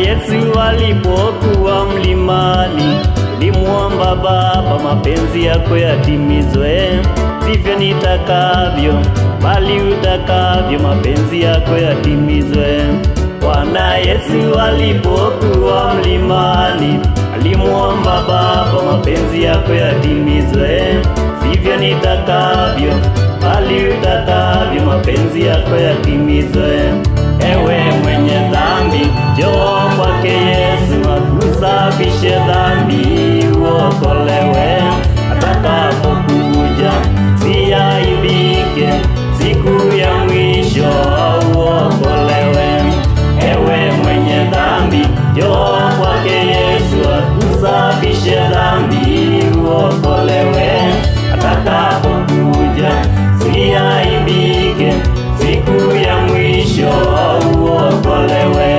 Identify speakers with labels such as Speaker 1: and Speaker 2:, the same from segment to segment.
Speaker 1: Yesu alipokuwa mlimani, alimuomba Baba, mapenzi yako yatimizwe, sivyo nitakavyo, bali utakavyo, mapenzi yako yatimizwe. Bwana Yesu alipokuwa mlimani, alimuomba Baba, mapenzi yako yatimizwe, sivyo nitakavyo, bali utakavyo, mapenzi yako yatimizwe. Ewe mwenye dhambi, njoo kwake Yesu akusafishe dhambi, uokolewe. Atakapokuja usiaibike, siku ya mwisho uokolewe. Ewe mwenye dhambi, njoo kwake Yesu akusafishe dhambi, uokolewe. Atakapokuja usiaibike, siku ya mwisho uokolewe.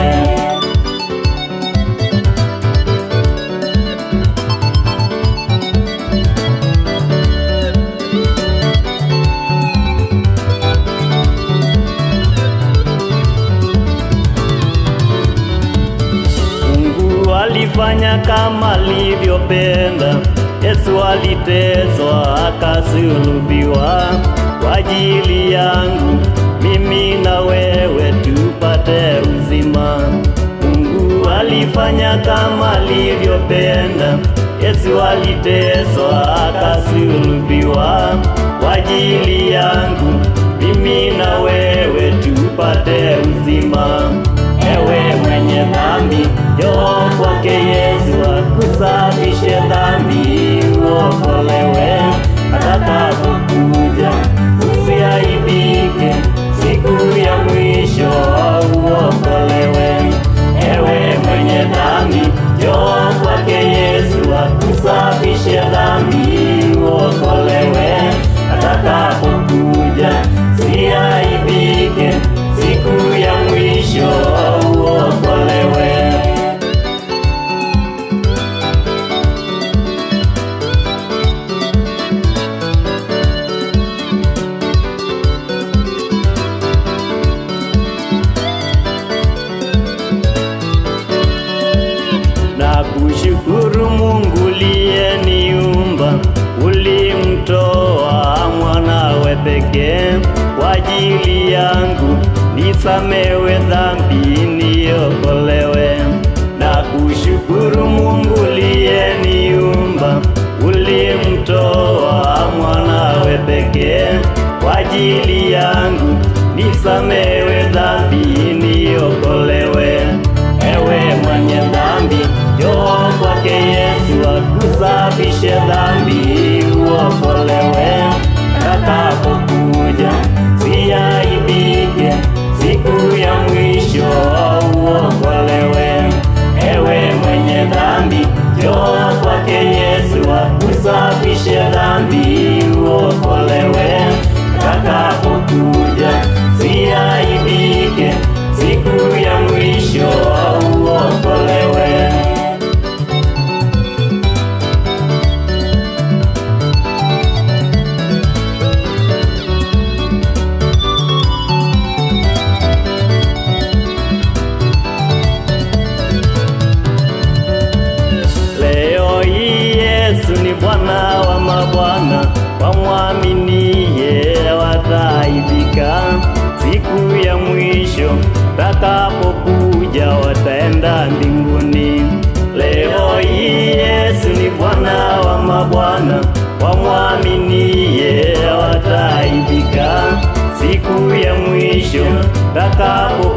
Speaker 1: Mungu alifanya kama alivyopenda. Yesu aliteswa akasulubiwa kwa ajili yangu, mimi na wewe tupate uzima. Mungu alifanya kama alivyopenda. Yesu aliteswa akasulubiwa kwa ajili yangu, mimi na wewe tupate uzima. Ewe mwenye dhambi, njoo kwake Yesu akusafishe dhambi, uokolewe. Atakapokuja usiaibike, siku ya mwisho uokolewe. Ewe mwenye dhambi, njoo kwake Yesu akusafishe dhambi, uokolewe. Atakapokuja usiaibike, siku ya mwisho uokolewe. Nakushukuru Mungu uliyeniumba, ulimtoa mwanawe pekee kwa ajili yangu, nisamewe dhambi niokolewe. Nakushukuru Mungu uliyeniumba, ulimtoa mwanawe pekee kwa ajili yangu, nisamewe dhambi niokolewe. Ewe mwenye dhambi, njoo kwake Yesu akusafishe dhambi, uokolewe. Atakapokuja usiaibike, siku ya mwisho uokolewe. Ewe mwenye dhambi, njoo kwake Yesu akusafishe dhambi, uokolewe. Atakapokuja usiaibike, siku ya mwisho uokolewe. Leo hii Yesu ni Bwana wa mabwana, wamwaminie wataaibika, siku ya mwisho takapokuja wataenda mbinguni. Leo hii Yesu ni Bwana wa mabwana, wamwaminie wataaibika, siku ya mwisho takapokuja